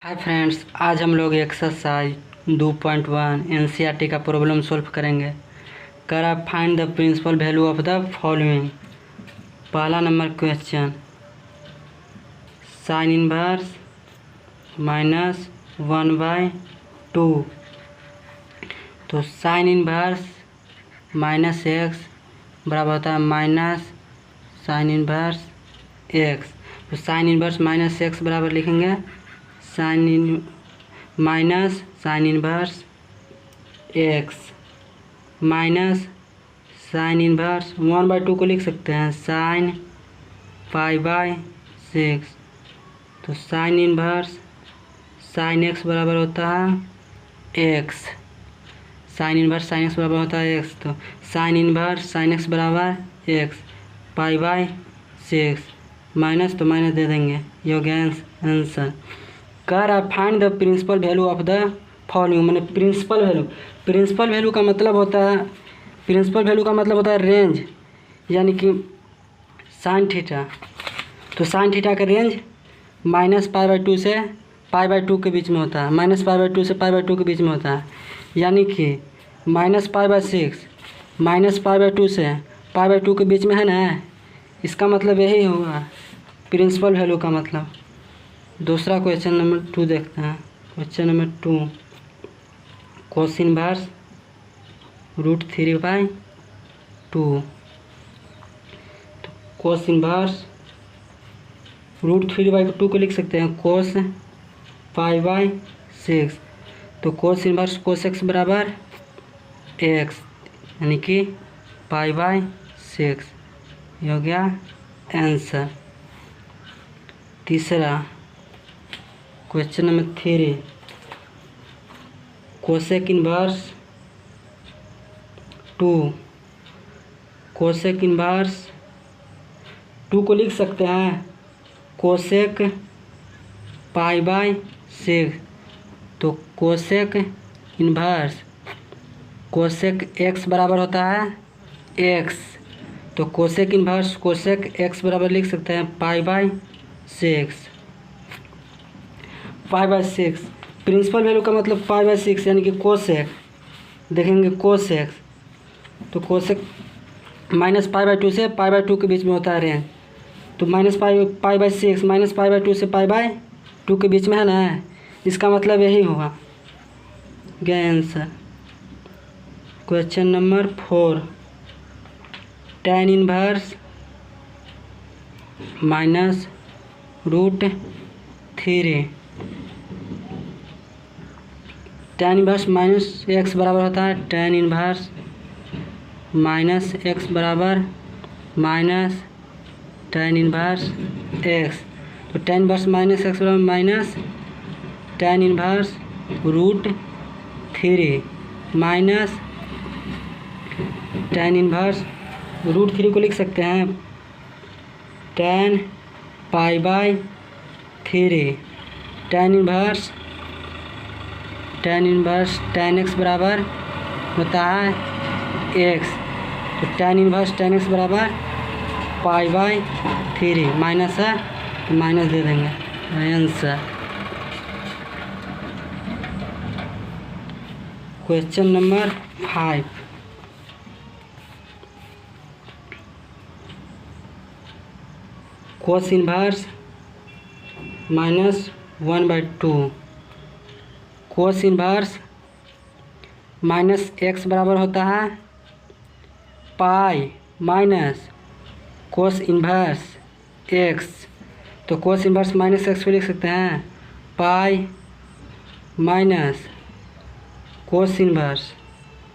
Hi friends, आज हम लोग एक्सरसाइज 2.1 एनसीईआरटी का प्रॉब्लम सॉल्व करेंगे। कर आप find the principal value of the following. पहला नंबर क्वेश्चन, साइन इनवर्स -1/2। तो साइन इनवर्स माइनस एक्स बराबर होता है माइनस साइन इनवर्स एक्स। तो साइन इनवर्स माइनस एक्स बराबर लिखेंगे minus sine inverse x minus sine inverse 1/2 को लिख सकते हैं साइन π/6। तो साइन इनवर्स साइन एक्स बराबर होता है x, sine inverse sine x बराबर होता है एक्स। तो साइन इनवर्स साइन एक्स बराबर एक्स π/6 माइनस तो माइनस दे देंगे। ये हो गया आंसर। कर आप find the principal value of the following. मैंने प्रिंसिपल वैल्यू का मतलब होता है रेंज, यानी कि साइन थीटा। तो साइन थीटा का रेंज -π/2 से π/2 के बीच में होता है, -π/2 से π/2 के बीच में होता है। यानी कि -π/6 -π/2 से π/2 के बीच में है ना, इसका मतलब यही होगा प्रिंसिपल वैल्यू का मतलब। दूसरा क्वेश्चन नंबर 2 देखते हैं। Question number 2, cos inverse √3/2। तो कोस इनवर्स √3/2 को लिख सकते हैं कोस π/6। तो कोस इनवर्स कोस एक्स बराबर एक्स, यानी कि π/6। ये हो गया आंसर। तीसरा question number 3, cosec inverse 2। Cosec inverse 2 को लिख सकते हैं कोसेक π/6। तो कोसेक इनवर्स कोसेक एक्स बराबर होता है एक्स। तो कोसेक इनवर्स कोसेक एक्स बराबर लिख सकते हैं π/6। π/6 प्रिंसिपल वैल्यू का मतलब π/6, यानी कि कोसेक देखेंगे कोसेक। तो कोसेक -π/2 से π/2 के बीच में होता है रेंज। तो -π/6 -π/2 से π/2 के बीच में है ना, इसका मतलब यही होगा। गया answer. Question number 4, tan inverse -√3। tan inverse -x बराबर होता है tan इनवर्स -x बराबर माइनस tan इनवर्स x। तो tan इनवर्स -x बराबर minus tan inverse √3 minus tan inverse √3 को लिख सकते हैं tan π/3। tan inverse tan x बराबर होता है x। तो tan इनवर्स tan x बराबर π/3 माइनस है तो माइनस दे देंगे। Answer. Question number 5, cos inverse -1/2। Cos inverse -x बराबर होता है pi minus cos inverse x। तो कोस इनवर्स -x को लिख सकते हैं पाई माइनस कोस इनवर्स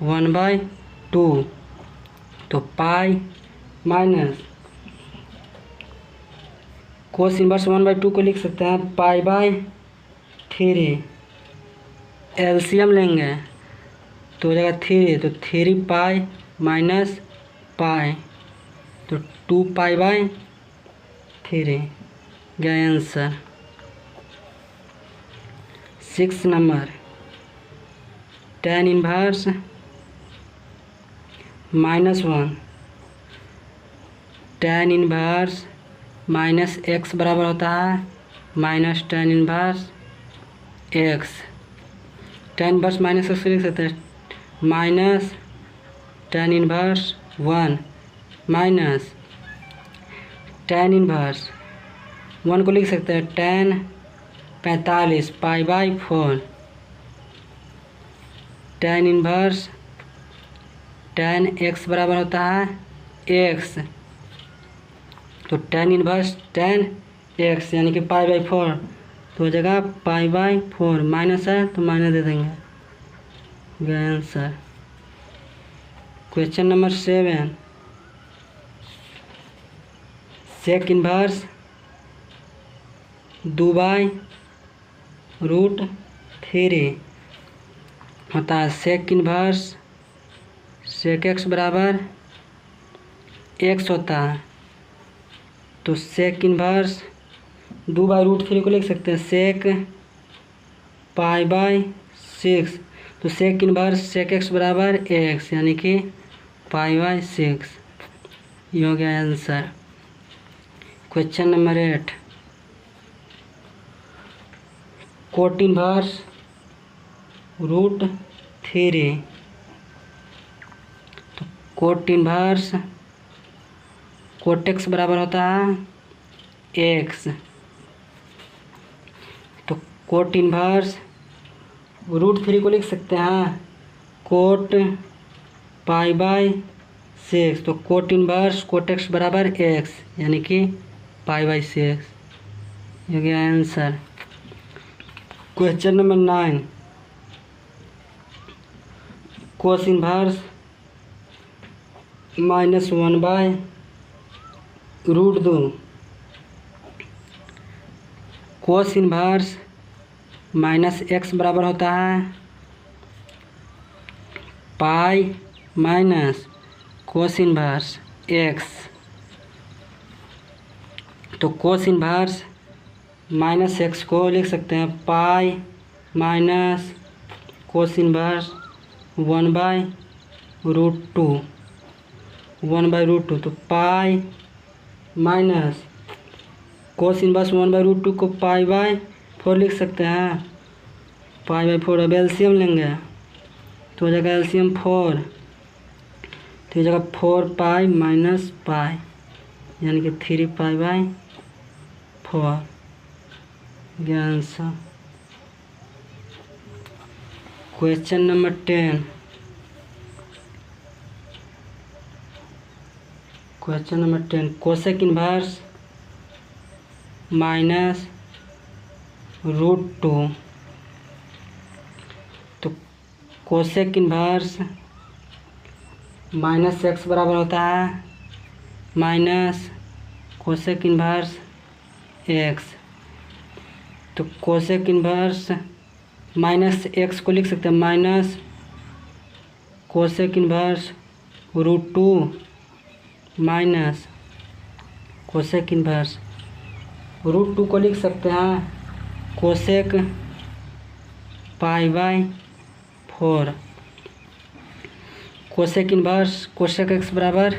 1/2। तो पाई माइनस कोस इनवर्स 1/2 को लिख सकते हैं π/3। एलसीएम लेंगे तो हो जाएगा 3, तो 3π माइनस पाई, तो 2π/3। गया answer. 6 number, tan inverse -1। tan inverse -x बराबर होता है minus tan inverse x. Tan inverse minus x लिख सकते हैं, minus tan inverse 1 minus tan inverse 1 को लिख सकते हैं ten 45 pi by 4। Tan inverse tan x बराबर होता है एक्स, तो टेन इनवर्स टेन एक्स यानी कि पाई बाई 4, तो हो जाएगा पाई बाई 4। माइनस है तो माइनस दे देंगे, गया answer. Question number 7, sec inverse 2 by root 3 होता है। सेक इनवर्स सेक एक्स बराबर एक्स होता है, तो सेक इनवर्स 2 बाई रूट 3 को लिख सकते हैं सेक पाई बाई 6, तो सेक इनवर्स सेक एक्स बराबर एक्स यानी कि पाई बाई 6। ये हो गया answer. Question number 8, cot inverse root 3, तो कोट इनवर्स कोट एक्स बराबर होता है एक्स, तो कोट इनवर्स रूट 3 को लिख सकते हैं कोट पाई बाई 6, तो कोट इनवर्स कोट एक्स बराबर एक्स यानी कि पाई बाई 6। ये हो गया answer. Question number 9, cos inverse minus 1 by root 2, cos inverse minus x बराबर होता है pi minus cos inverse x, तो कोस इनवर्स माइनस एक्स को लिख सकते हैं pi minus cos inverse 1 by root 2, 1 by root 2, तो pi minus cos inverse 1 by root 2 को पाई बाई 4 लिख सकते हैं, पाई बाई 4। अब एलसीएम लेंगे तो हो जाएगा एलसीएम 4, तो ये जगह 4 पाई माइनस पाई यानी कि 3 pi by 4। Answer. Question number 10, question number 10, cosec inverse minus root 2, तो कोसेक इनवर्स माइनस एक्स बराबर होता है माइनस कोसेक इनवर्स एक्स, तो कोसेक इनवर्स माइनस एक्स को लिख सकते हैं minus cosec inverse root 2 minus cosec inverse root 2 को लिख सकते हैं cosec pi by 4। Cosec inverse cosec x बराबर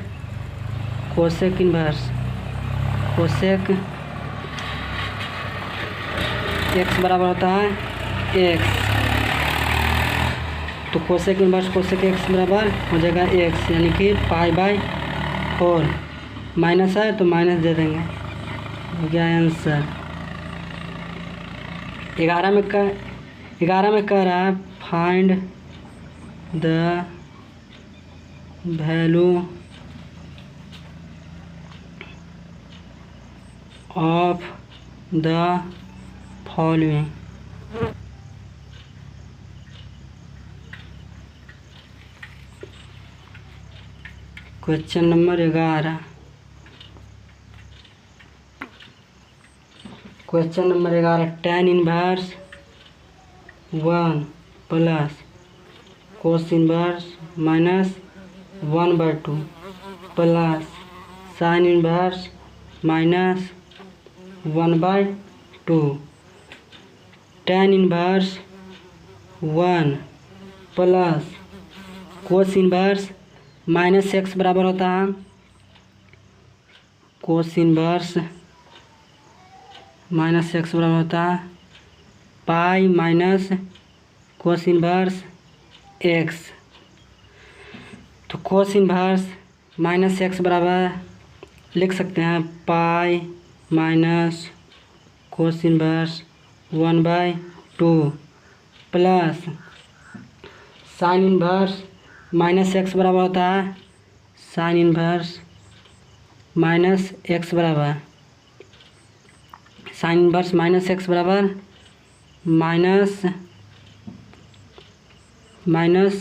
कोसेक इनवर्स कोसेक एक्स बराबर होता है एक्स, तो कोसेक इनवर्स कोसेक एक्स बराबर हो जाएगा एक्स यानी कि पाई बाई 4। माइनस है तो माइनस दे देंगे, हो गया आंसर। 11 में कह रहा है find the value of the following, question number 11, question number 11, tan inverse 1 plus cos inverse minus 1 by 2 plus sign inverse minus 1 by 2, tan inverse 1 plus cos inverse minus x बराबर होता है कोस इनवर्स माइनस एक्स बराबर होता है pi minus cos inverse x. तो cos inverse minus x बराबर लिख सकते हैं pi minus cos inverse 1/2 plus sign inverse minus x बराबर होता है साइन इनवर्स माइनस एक्स बराबर साइन इनवर्स माइनस एक्स बराबर minus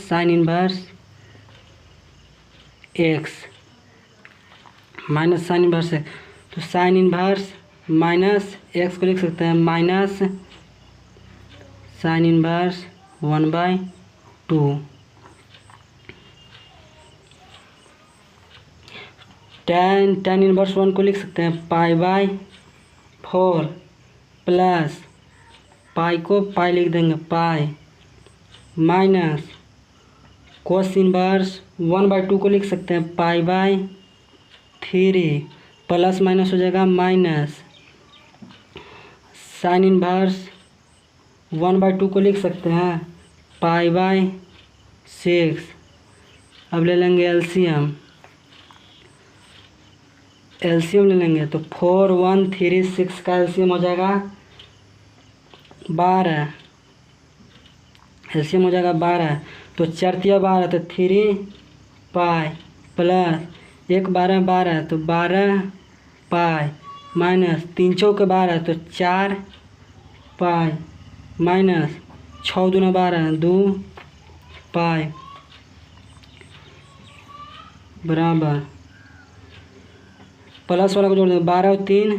sine inverse x minus sine inverse है। तो साइन इनवर्स माइनस एक्स को लिख सकते हैं minus sine inverse 1/2 tan inverse 1 को लिख सकते हैं पाई/4 प्लस पाई को पाई लिख देंगे पाई माइनस कोस इनवर्स 1/2 को लिख सकते हैं पाई/3 प्लस माइनस हो जाएगा माइनस साइन इनवर्स 1/2 को लिख सकते हैं पाई/6। अब ले लेंगे एलसीएम ले लेंगे तो 4 1 3 6 का एलसीएम हो जाएगा 12 एलसीएम हो जाएगा 12। तो 4 तिया 12 तो 3 पाई प्लस 1 12 12 तो 12 पाई माइनस 3 चौके 12 तो 4 पाई माइनस 6 दूना 12 2 पाई बराबर प्लस वाला को जोड़ देंगे 12 और 3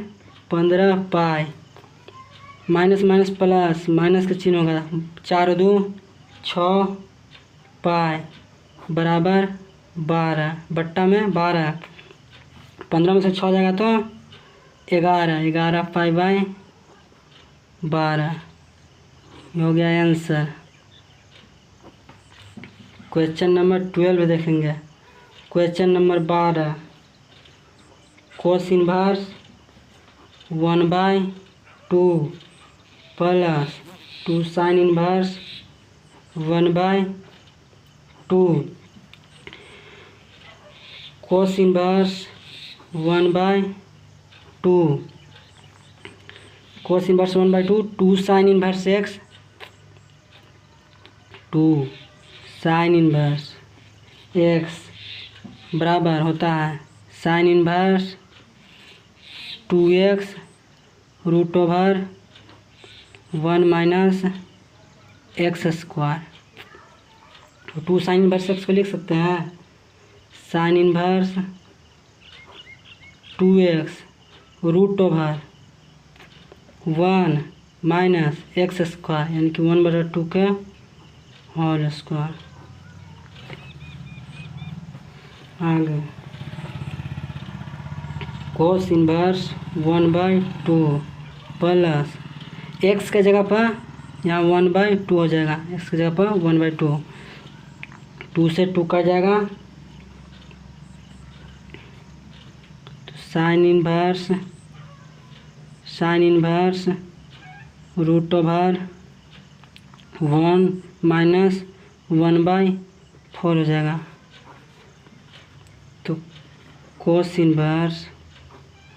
15 pi minus minus plus minus का चिन्ह होगा 4 और 2 6 पाई बराबर 12 बट्टा में 12 15 में से 6 जाएगा तो 11 पाई/12 हो गया आंसर। क्वेश्चन नंबर 12 देखेंगे। Question number 12 cos inverse 1/2 plus 2 sign inverse 1/2 cos inverse 1/2 cos inverse 1/2 2 sign inverse x 2 sign inverse x बराबर होता है sine inverse 2x √1 minus x square. तो 2 साइन इनवर्स एक्स को लिख सकते हैं sine inverse 2x √1 minus x square यानी कि 1/2 के होल स्क्वायर। आगे कोस इनवर्स 1/2 प्लस एक्स के जगह पर यहाँ 1/2 हो जाएगा एक्स की जगह पर 1/2 2 से 2 कट जाएगा तो साइन इनवर्स √1 माइनस 1/4 हो जाएगा। तो cos inverse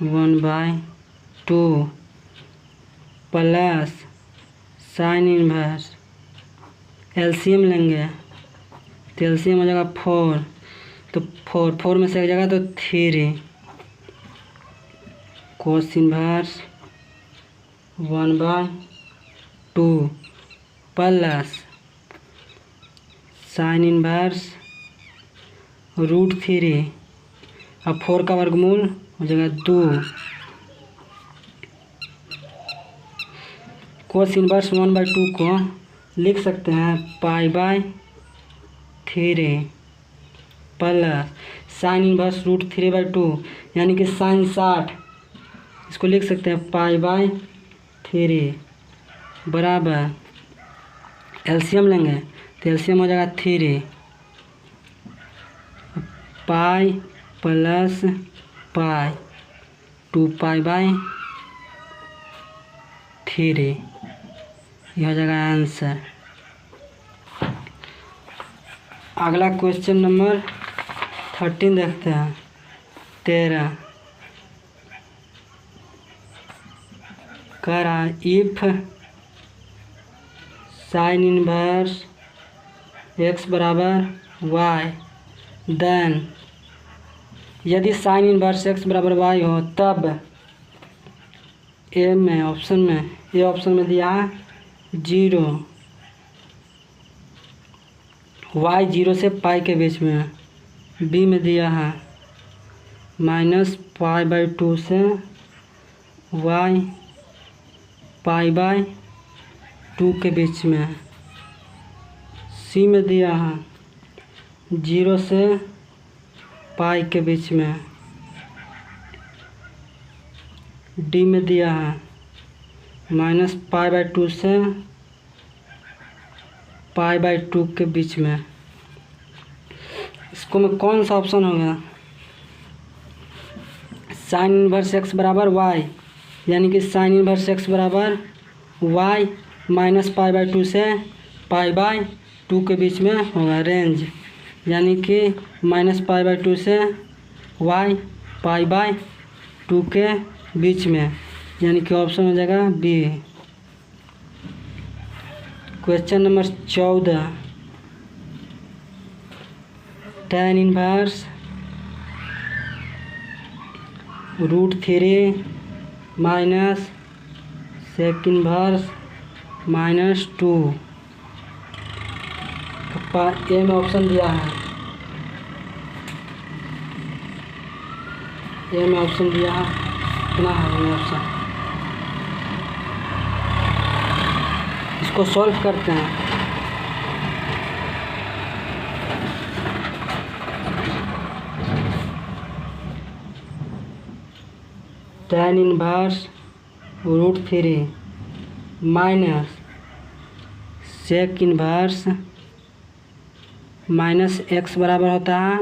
1/2 plus sine inverse LCM लेंगे तो एलसीएम हो जाएगा 4 तो 4 में से एक जाएगा तो 3 cos inverse 1/2 plus sine inverse √3 अब 4 का वर्गमूल हो जाएगा 2 कोस इनवर्स 1/2 को लिख सकते हैं पाई/3 प्लस साइन इनवर्स √3/2 यानी कि साइन 60 इसको लिख सकते हैं पाई/3 बराबर एलसीएम लेंगे तो एलसीएम हो जाएगा 3 पाई प्लस पाई 2 पाई/3 यह हो जाएगा आंसर। अगला क्वेश्चन नंबर 13 देखते हैं। 13 कह रहा है इफ साइन इनवर्स x बराबर वाई, देन यदि साइन इनवर्स x बराबर वाई हो तब ए में ऑप्शन में ए ऑप्शन में दिया है 0, y 0 से पाई के बीच में है। बी में दिया है -π/2 से y π/2 के बीच में है। सी में दिया है 0 से पाई के बीच में है। डी में दिया है -π/2 से π/2 के बीच में। इसको में कौन सा ऑप्शन होगा? साइन इनवर्स x बराबर y, यानी कि साइन इनवर्स x बराबर y -π/2 से π/2 के बीच में होगा रेंज, यानी कि -π/2 से y π/2 के बीच में, यानी कि ऑप्शन हो जाएगा B. Question number 14 tan inverse √3 minus sec inverse -2 A में ऑप्शन दिया है। ए में ऑप्शन दिया है, कितना है ये ऑप्शन? इसको सॉल्व करते हैं। tan inverse √3 minus sec inverse -x बराबर होता है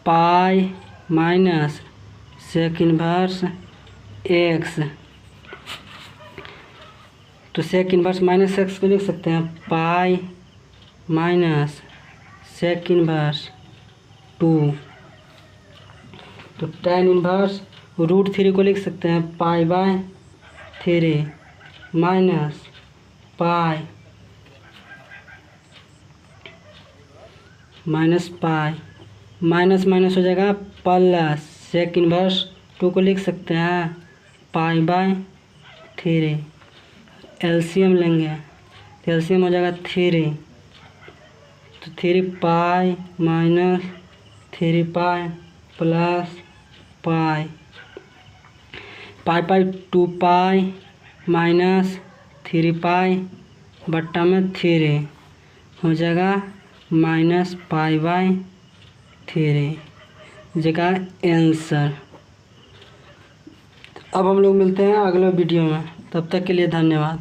pi minus sec inverse x। तो सेक इनवर्स -x को लिख सकते हैं पाई माइनस सेक इनवर्स 2। तो tan इनवर्स √3 को लिख सकते हैं π/3 माइनस पाई माइनस माइनस हो जाएगा प्लस सेक इनवर्स 2 को लिख सकते हैं π/3। एलसीएम लेंगे तो एलसीएम हो जाएगा 3, तो 3 pi minus 3 pi plus pi 2 pi minus 3 पाई बट्टा में 3 हो जाएगा -π/3 जगह आंसर। अब हम लोग मिलते हैं अगले वीडियो में, तब तक के लिए धन्यवाद।